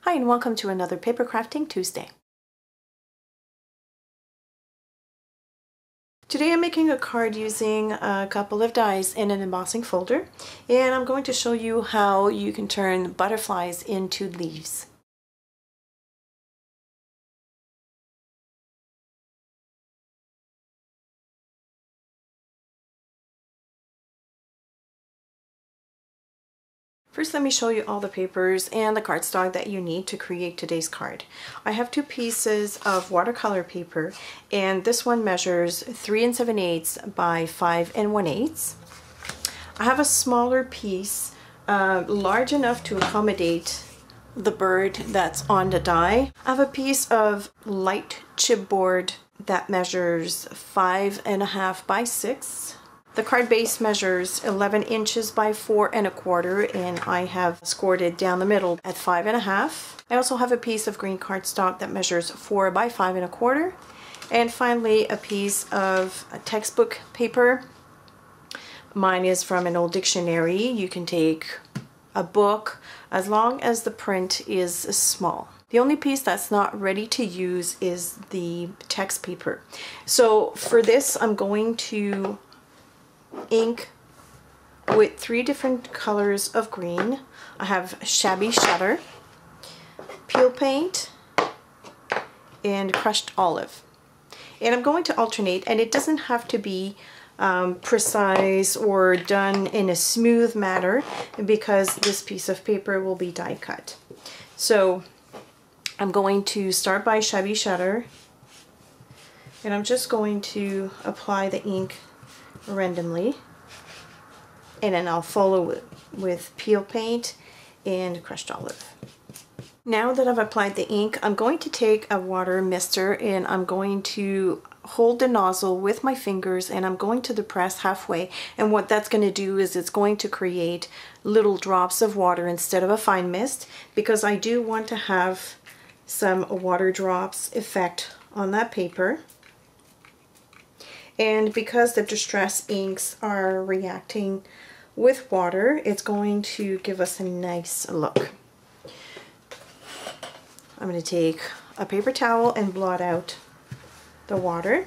Hi and welcome to another Paper Crafting Tuesday. Today I'm making a card using a couple of dies in an embossing folder, and I'm going to show you how you can turn butterflies into leaves. First, let me show you all the papers and the cardstock that you need to create today's card. I have two pieces of watercolor paper, and this one measures 3 7/8 by 5 1/8. I have a smaller piece, large enough to accommodate the bird that's on the die. I have a piece of light chipboard that measures 5 1/2 by 6. The card base measures 11 inches by 4 1/4, and I have scored it down the middle at 5 1/2. I also have a piece of green cardstock that measures 4 by 5 1/4. And finally, a piece of textbook paper. Mine is from an old dictionary. You can take a book as long as the print is small. The only piece that's not ready to use is the text paper. So for this, I'm going to ink with 3 different colors of green. I have shabby shutter, peel paint, and crushed olive. And I'm going to alternate, and it doesn't have to be precise or done in a smooth manner because this piece of paper will be die cut. So I'm going to start by shabby shutter, and I'm just going to apply the ink randomly, and then I'll follow with peel paint and crushed olive. Now that I've applied the ink, I'm going to take a water mister and I'm going to hold the nozzle with my fingers, and I'm going to depress halfway, and what that's going to do is it's going to create little drops of water instead of a fine mist, because I do want to have some water drops effect on that paper. And because the distress inks are reacting with water, it's going to give us a nice look. I'm going to take a paper towel and blot out the water.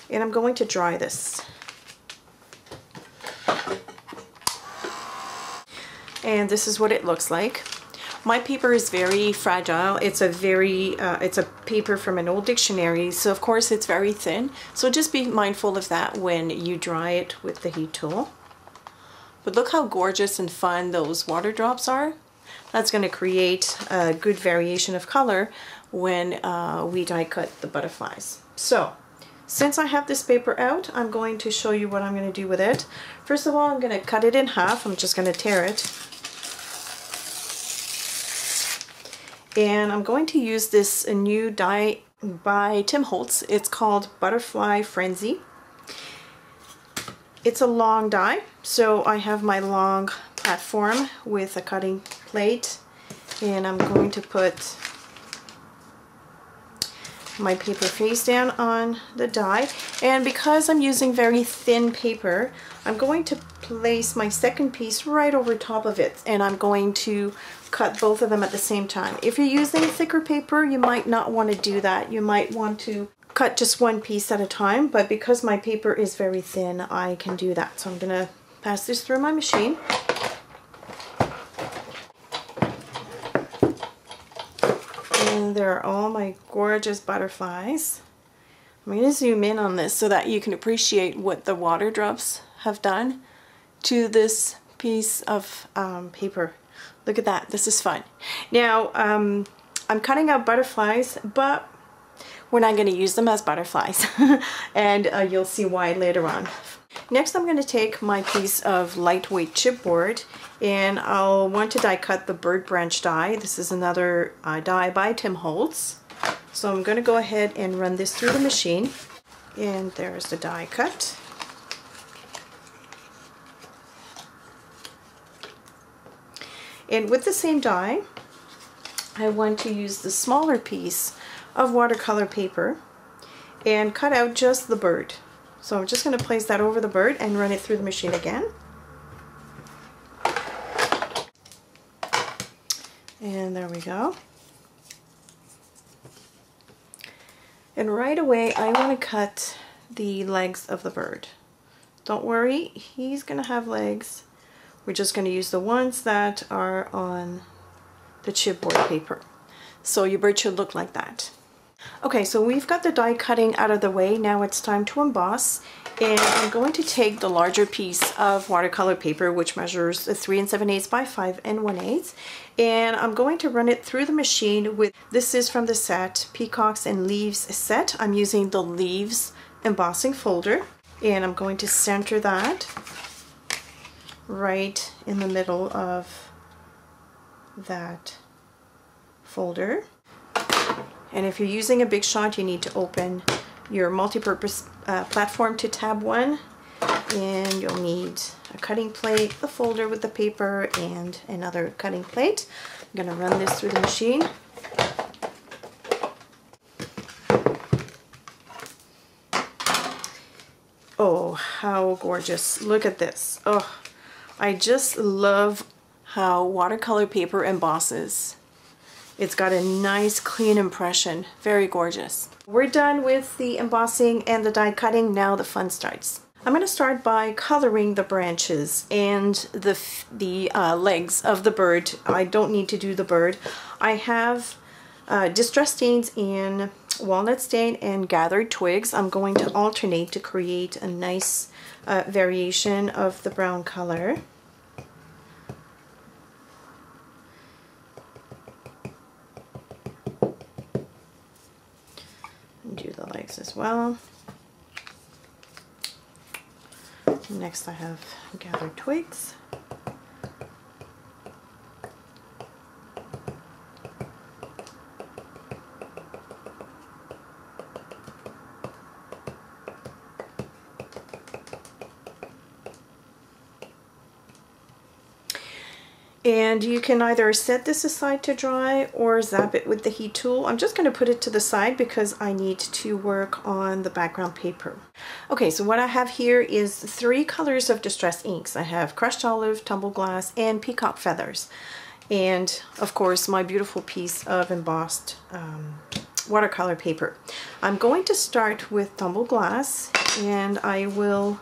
And I'm going to dry this. And this is what it looks like. My paper is very fragile. It's a paper from an old dictionary, so of course it's very thin. So just be mindful of that when you dry it with the heat tool. But look how gorgeous and fun those water drops are. That's going to create a good variation of color when we die cut the butterflies. So since I have this paper out, I'm going to show you what I'm going to do with it. First of all, I'm going to cut it in half. I'm just going to tear it. And I'm going to use this new die by Tim Holtz. It's called Butterfly Frenzy. It's a long die, so I have my long platform with a cutting plate, and I'm going to put my paper face down on the die. And because I'm using very thin paper, I'm going to place my second piece right over top of it, and I'm going to cut both of them at the same time. If you're using thicker paper, you might not want to do that. You might want to cut just one piece at a time, but because my paper is very thin, I can do that. So I'm going to pass this through my machine. And there are all my gorgeous butterflies. I'm going to zoom in on this so that you can appreciate what the water drops have done to this piece of paper. Look at that. This is fun. Now, I'm cutting out butterflies, but we're not going to use them as butterflies. And you'll see why later on. Next, I'm going to take my piece of lightweight chipboard, and I'll want to die cut the bird branch die. This is another die by Tim Holtz. So I'm going to go ahead and run this through the machine. And there's the die cut. And with the same die, I want to use the smaller piece of watercolor paper and cut out just the bird. So I'm just going to place that over the bird and run it through the machine again. And there we go. And right away I want to cut the legs of the bird. Don't worry, he's going to have legs. We're just going to use the ones that are on the chipboard paper. So your bird should look like that. Okay, so we've got the die cutting out of the way. Now it's time to emboss. And I'm going to take the larger piece of watercolor paper, which measures 3 7/8 by 5 1/8, and I'm going to run it through the machine with, this is from the set Peacocks and Leaves set. I'm using the Leaves embossing folder, and I'm going to center that right in the middle of that folder. And if you're using a big shot, you need to open your multi-purpose platform to tab 1, and you'll need a cutting plate, the folder with the paper, and another cutting plate. I'm going to run this through the machine. Oh, how gorgeous. Look at this. Oh, I just love how watercolor paper embosses. It's got a nice clean impression. Very gorgeous. We're done with the embossing and the die cutting. Now the fun starts. I'm going to start by coloring the branches and the legs of the bird. I don't need to do the bird. I have distress stains in walnut stain and gathered twigs. I'm going to alternate to create a nice variation of the brown color. Do the legs as well. Next I have gathered twigs. And you can either set this aside to dry or zap it with the heat tool. I'm just going to put it to the side because I need to work on the background paper. Okay, so what I have here is 3 colors of distress inks. I have crushed olive, tumbled glass, and peacock feathers. And of course my beautiful piece of embossed watercolor paper. I'm going to start with tumbled glass, and I will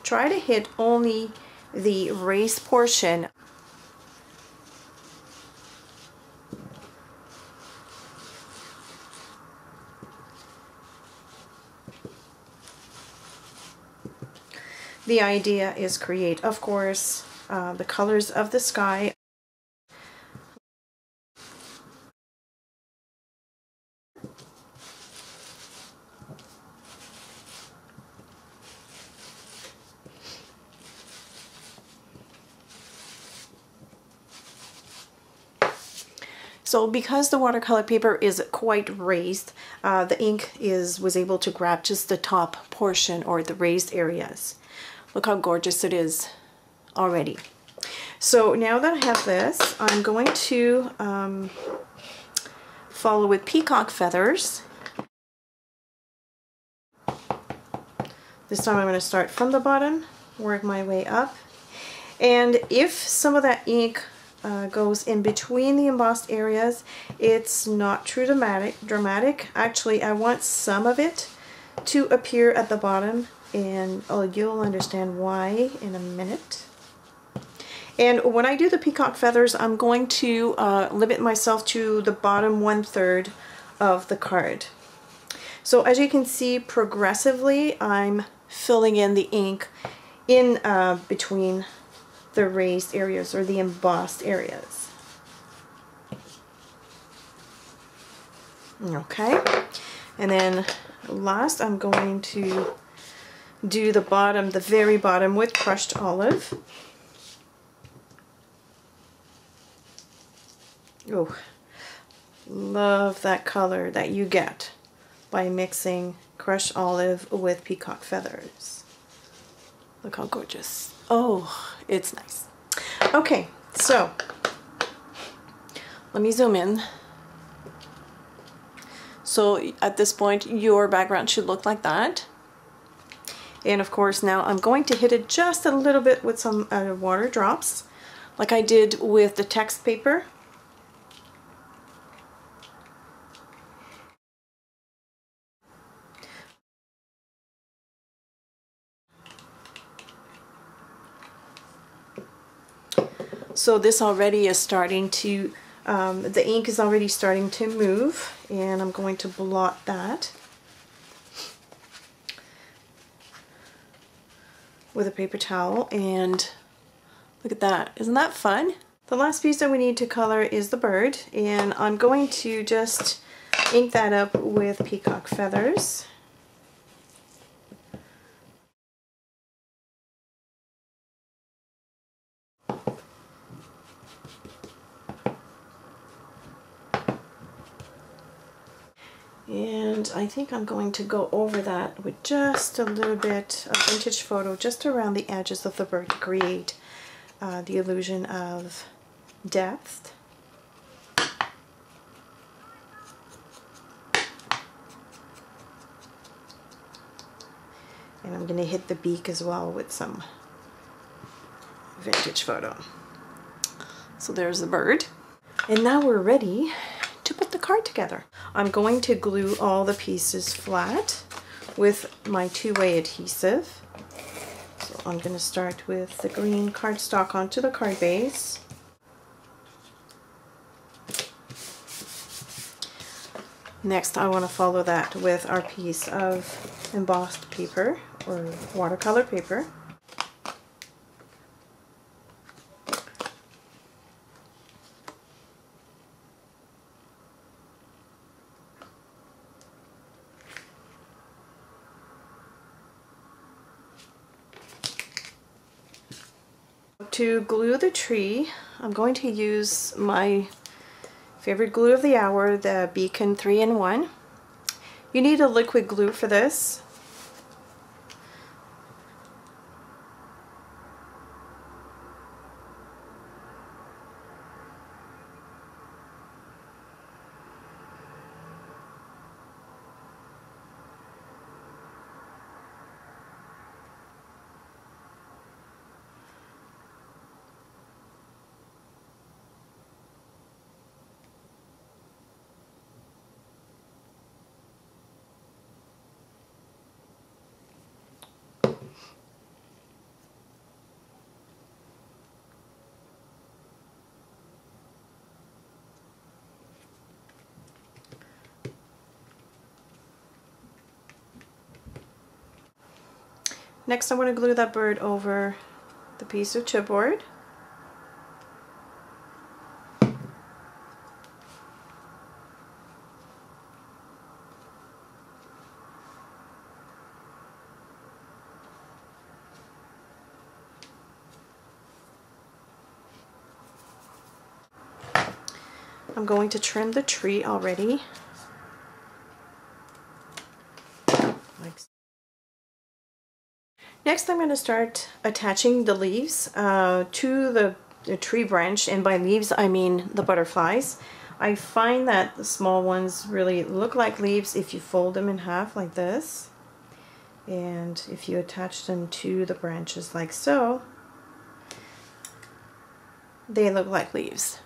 try to hit only the raised portion. The idea is create, of course, the colors of the sky. So because the watercolor paper is quite raised, the ink was able to grab just the top portion or the raised areas. Look how gorgeous it is already. So now that I have this, I'm going to follow with peacock feathers. This time I'm going to start from the bottom, work my way up. And if some of that ink goes in between the embossed areas, it's not too dramatic. Actually, I want some of it to appear at the bottom, and you'll understand why in a minute. And when I do the peacock feathers, I'm going to limit myself to the bottom 1/3 of the card. So as you can see, progressively I'm filling in the ink in between the raised areas or the embossed areas. Okay, and then last I'm going to do the bottom, the very bottom, with crushed olive. Oh, love that color that you get by mixing crushed olive with peacock feathers. Look how gorgeous. Oh, it's nice. Okay, so let me zoom in. So at this point your background should look like that. And of course now I'm going to hit it just a little bit with some water drops, like I did with the text paper. So this already is starting to, the ink is already starting to move, and I'm going to blot that with a paper towel. And look at that, isn't that fun? The last piece that we need to color is the bird, and I'm going to just ink that up with peacock feathers. And I think I'm going to go over that with just a little bit of vintage photo just around the edges of the bird to create the illusion of depth. And I'm going to hit the beak as well with some vintage photo. So there's the bird. And now we're ready to put the card together. I'm going to glue all the pieces flat with my two-way adhesive. So I'm going to start with the green cardstock onto the card base. Next, I want to follow that with our piece of embossed paper or watercolor paper. To glue the tree, I'm going to use my favorite glue of the hour, the Beacon 3-in-1. You need a liquid glue for this. Next, I want to glue that bird over the piece of chipboard. I'm going to trim the tree already. Next, I'm going to start attaching the leaves to the tree branch, and by leaves I mean the butterflies. I find that the small ones really look like leaves if you fold them in half like this, and if you attach them to the branches like so, they look like leaves.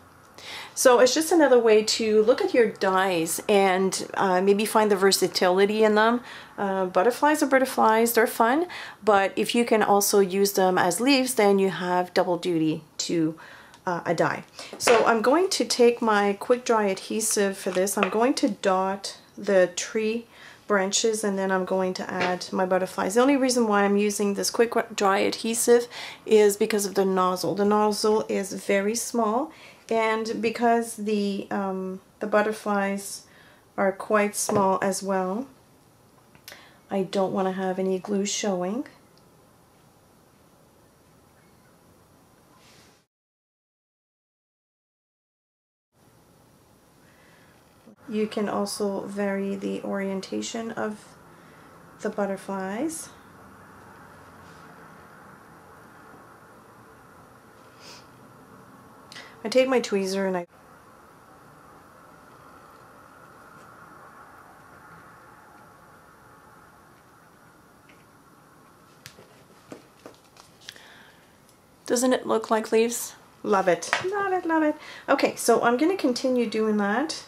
So it's just another way to look at your dies and maybe find the versatility in them. Butterflies are butterflies, they're fun, but if you can also use them as leaves, then you have double duty to a die. So I'm going to take my quick dry adhesive for this. I'm going to dot the tree branches, and then I'm going to add my butterflies. The only reason why I'm using this quick dry adhesive is because of the nozzle. The nozzle is very small, and because the butterflies are quite small as well, I don't want to have any glue showing. You can also vary the orientation of the butterflies. I take my tweezer and Doesn't it look like leaves? Love it, love it, love it. Okay, so I'm going to continue doing that.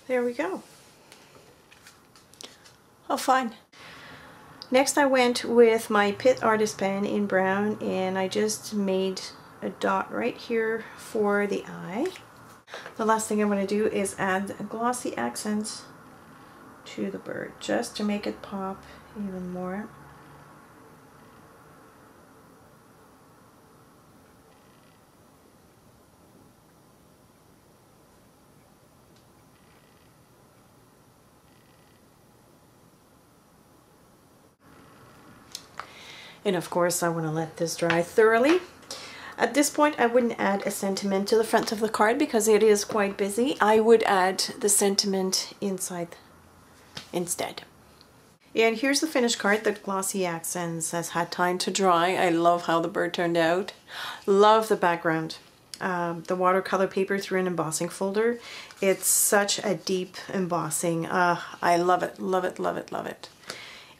There we go. Oh, fine. Next I went with my Pitt Artist pen in brown, and I just made a dot right here for the eye. The last thing I'm going to do is add glossy accents to the bird, just to make it pop even more. And of course I want to let this dry thoroughly. At this point I wouldn't add a sentiment to the front of the card because it is quite busy. I would add the sentiment inside instead. And here's the finished card. The glossy accents has had time to dry. I love how the bird turned out. Love the background. The watercolor paper through an embossing folder. It's such a deep embossing. I love it, love it, love it, love it.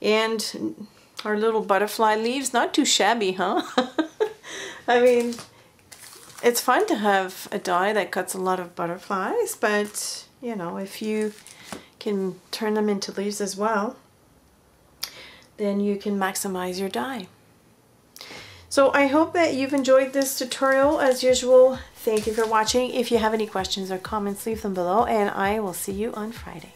And our little butterfly leaves, not too shabby, huh? I mean, it's fun to have a die that cuts a lot of butterflies, but you know, if you can turn them into leaves as well, then you can maximize your die. So I hope that you've enjoyed this tutorial. As usual, thank you for watching. If you have any questions or comments, leave them below, and I will see you on Friday.